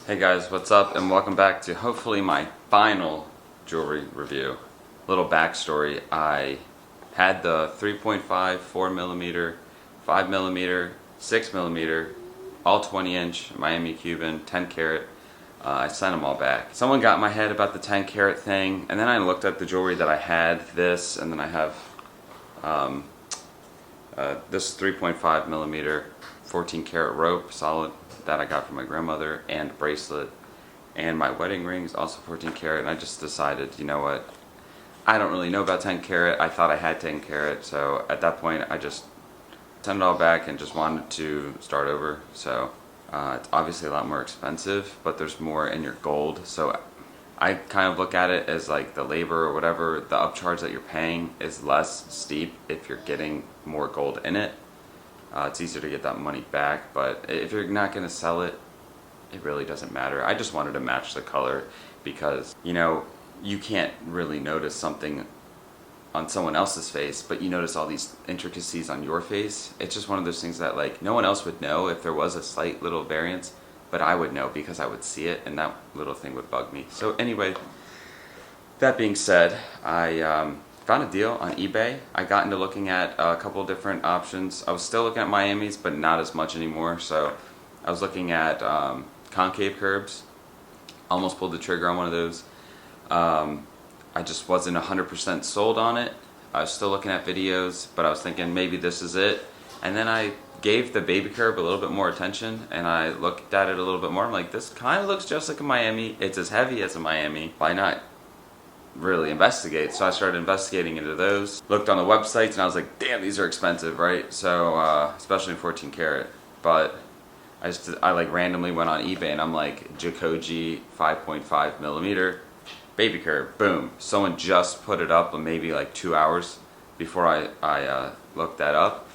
Hey guys, what's up, and welcome back to hopefully my final jewelry review. Little backstory: I had the 3.5, 4mm, 5mm, 6mm, all 20-inch Miami Cuban 10 karat. I sent them all back. Someone got in my head about the 10 karat thing, and then I looked at the jewelry that I had, this, and then I have this 3.5mm 14 karat rope, solid, that I got from my grandmother, and bracelet, and my wedding ring is also 14 karat, and I just decided, you know what, I don't really know about 10 karat. I thought I had 10 karat, so at that point I just sent it all back and just wanted to start over. So it's obviously a lot more expensive, but there's more in your gold, so I kind of look at it as like the labor or whatever, the upcharge that you're paying is less steep if you're getting more gold in it. It's easier to get that money back, but if you're not going to sell it, it really doesn't matter. I just wanted to match the color because, you know, you can't really notice something on someone else's face, but you notice all these intricacies on your face. It's just one of those things that, like, no one else would know if there was a slight little variance, but I would know because I would see it, and that little thing would bug me. So anyway, that being said, I found a deal on eBay. I got into looking at a couple different options. I was still looking at Miami's, but not as much anymore. So I was looking at concave curbs. Almost pulled the trigger on one of those. I just wasn't 100% sold on it. I was still looking at videos, but I was thinking maybe this is it. And then I gave the baby curb a little bit more attention, and I looked at it a little bit more. I'm like, this kind of looks just like a Miami. It's as heavy as a Miami. Why not really investigate? So I started investigating into those, looked on the websites, and I was like, damn, these are expensive, right? So especially in 14 karat. But I like randomly went on eBay, and I'm like, Jacoje 5.5mm baby curb, boom. Someone just put it up maybe like 2 hours before I looked that up,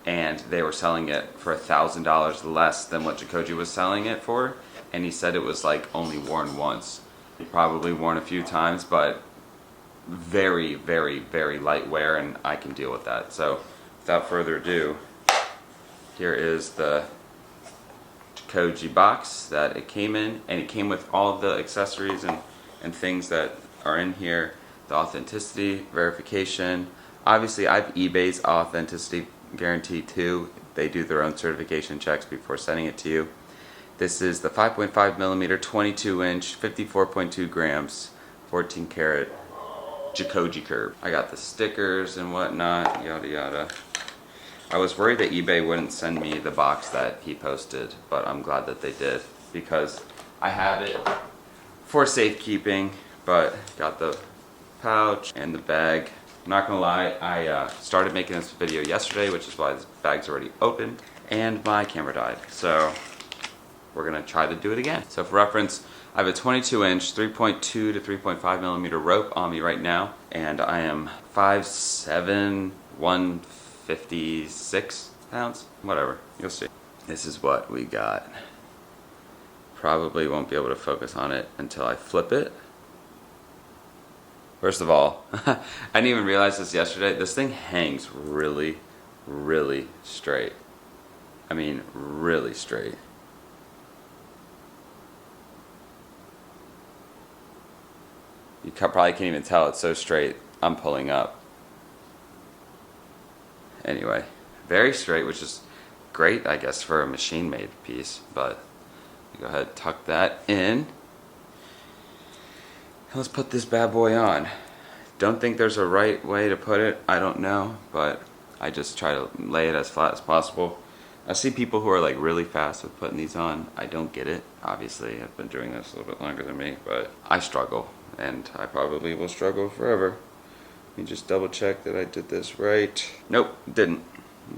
and they were selling it for $1,000 less than what Jacoje was selling it for, and he said it was like only worn once. Probably worn a few times, but very, very, very light wear, and I can deal with that. So without further ado, here is the Jacoje box that it came in, and it came with all of the accessories and things that are in here. The authenticity verification. Obviously I have eBay's authenticity guarantee too. They do their own certification checks before sending it to you. This is the 5.5mm 22-inch 54.2 grams 14 karat Jacoje Curb. I got the stickers and whatnot, yada yada. I was worried that eBay wouldn't send me the box that he posted, but I'm glad that they did because I have it for safekeeping. But got the pouch and the bag. I'm not gonna lie, I started making this video yesterday, which is why this bag's already open, and my camera died. So we're gonna try to do it again. So for reference, I have a 22-inch 3.2 to 3.5mm rope on me right now, and I am 5'7", 156 pounds, whatever, you'll see. This is what we got. Probably won't be able to focus on it until I flip it. First of all, I didn't even realize this yesterday, this thing hangs really, really straight. I mean, really straight. You probably can't even tell, it's so straight. I'm pulling up. Anyway, very straight, which is great, I guess, for a machine-made piece. But go ahead and tuck that in. Let's put this bad boy on. Don't think there's a right way to put it. I don't know, but I just try to lay it as flat as possible. I see people who are like really fast with putting these on. I don't get it. Obviously, I've been doing this a little bit longer than me, but I struggle. And I probably will struggle forever. Let me just double check that I did this right. Nope, didn't.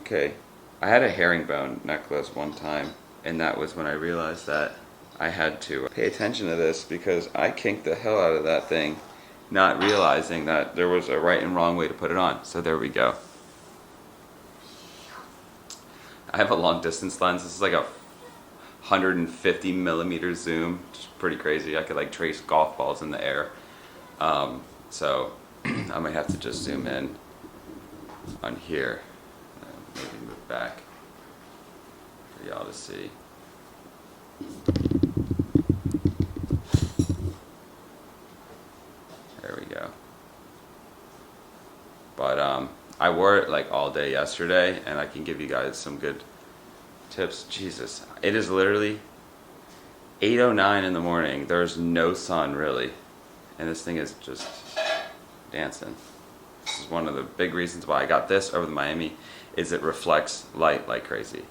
Okay. I had a herringbone necklace one time, and that was when I realized that I had to pay attention to this because I kinked the hell out of that thing, not realizing that there was a right and wrong way to put it on. So there we go. I have a long distance lens. This is like a 150mm zoom, which is pretty crazy. I could like trace golf balls in the air. So I might have to just zoom in on here, maybe move back for y'all to see. I wore it like all day yesterday, and I can give you guys some good tips. Jesus, it is literally 8:09 in the morning. There's no sun really, and this thing is just dancing. This is one of the big reasons why I got this over the Miami, is it reflects light like crazy.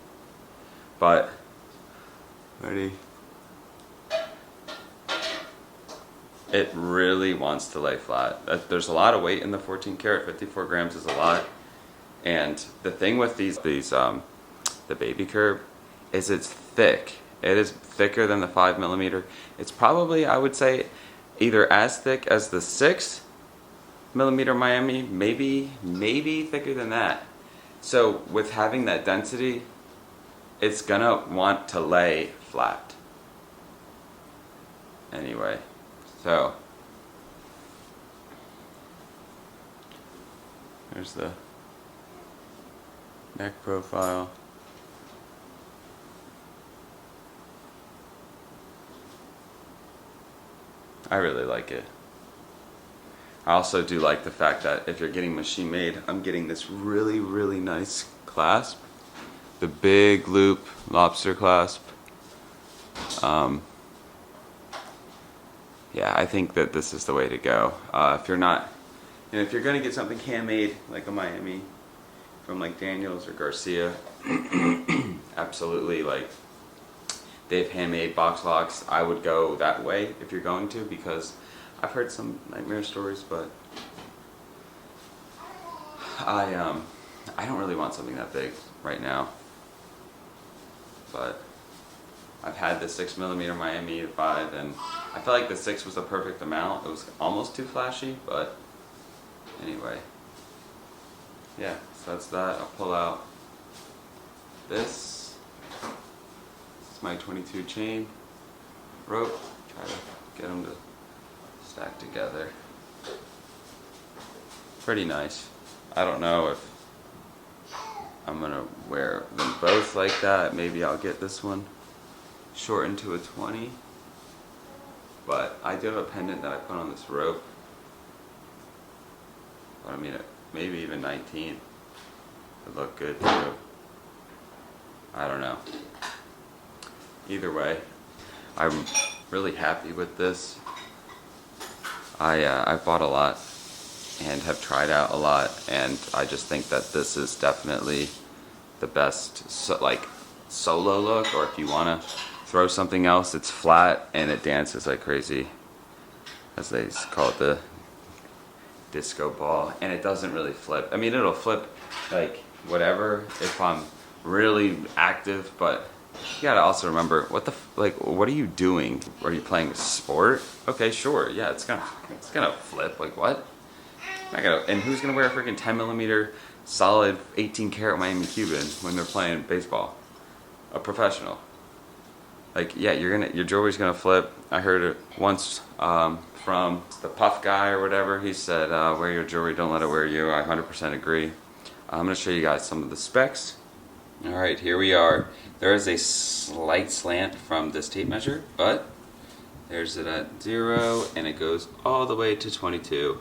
But ready? It really wants to lay flat. There's a lot of weight in the 14 karat. 54 grams is a lot. And the thing with the Baby Curb is it's thick. It is thicker than the 5mm. It's probably, I would say, either as thick as the 6mm Miami, maybe thicker than that. So with having that density, it's gonna want to lay flat. Anyway, so there's the neck profile. I really like it. I also do like the fact that if you're getting machine made, I'm getting this really nice clasp. The big loop lobster clasp. Yeah, I think that this is the way to go. If you're not, if you're gonna get something handmade like a Miami from like Daniels or Garcia, absolutely, like they've handmade box locks. I would go that way if you're going to, because I've heard some nightmare stories, but I don't really want something that big right now. But I've had the 6mm Miami 5, and I felt like the 6 was the perfect amount. It was almost too flashy, but anyway. Yeah, so that's that. I'll pull out this. This is my 22 chain rope. Try to get them to stack together. Pretty nice. I don't know if I'm gonna wear them both like that. Maybe I'll get this one shortened to a 20. But I do have a pendant that I put on this rope. But I mean, maybe even 19 would look good too. I don't know. Either way, I'm really happy with this. I bought a lot and have tried out a lot, and I just think that this is definitely the best solo look, or if you want to throw something else, it's flat and it dances like crazy, as they call it, the disco ball, and it doesn't really flip. I mean, it'll flip like whatever if I'm really active, but you gotta also remember, what are you doing? Are you playing a sport? Okay, sure, yeah, it's gonna flip. Like what? And who's gonna wear a freaking 10mm solid 18 karat Miami Cuban when they're playing baseball? A professional. Like, yeah, your jewelry's gonna flip. I heard it once from the Puff guy or whatever. He said, wear your jewelry, don't let it wear you. I 100% agree. I'm gonna show you guys some of the specs. All right, here we are. There is a slight slant from this tape measure, but there's it at 0, and it goes all the way to 22.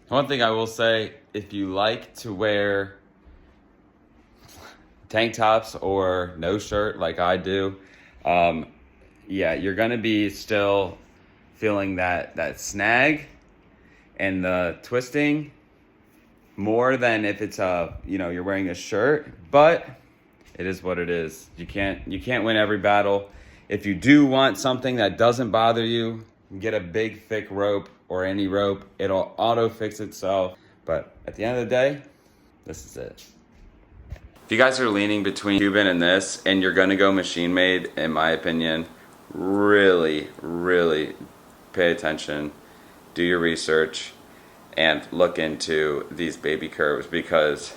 One thing I will say, if you like to wear tank tops or no shirt like I do, yeah, you're gonna be still feeling that snag and the twisting more than if it's you're wearing a shirt, but it is what it is. You can't win every battle. If you do want something that doesn't bother you, get a big thick rope or any rope. It'll auto fix itself. But at the end of the day, this is it. If you guys are leaning between Cuban and this, and you're gonna go machine made, in my opinion, really pay attention do your research and look into these baby curbs, because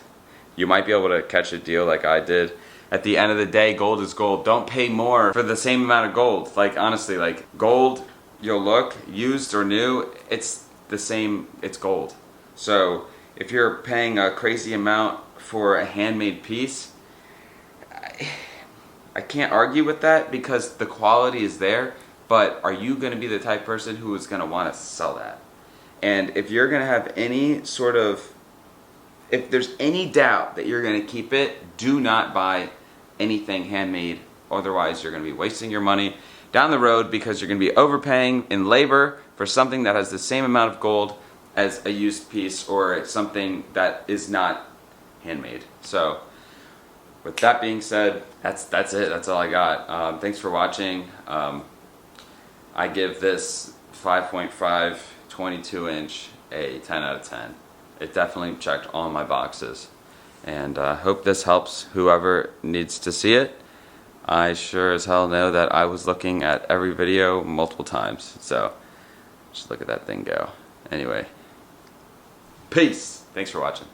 you might be able to catch a deal like I did. At the end of the day, gold is gold. Don't pay more for the same amount of gold. Like, honestly, like gold, you'll look, used or new, it's the same, it's gold. So if you're paying a crazy amount for a handmade piece, I can't argue with that because the quality is there, but are you going to be the type of person who is going to want to sell that? And if you're going to have any sort of, if there's any doubt that you're going to keep it, do not buy anything handmade. Otherwise, you're going to be wasting your money down the road because you're going to be overpaying in labor for something that has the same amount of gold as a used piece or something that is not handmade. So with that being said, that's it. That's all I got. Thanks for watching. I give this 5.5 22-inch a 10 out of 10. It definitely checked all my boxes. And I hope this helps whoever needs to see it. I sure as hell know that I was looking at every video multiple times. So just look at that thing go. Anyway, peace. Thanks for watching.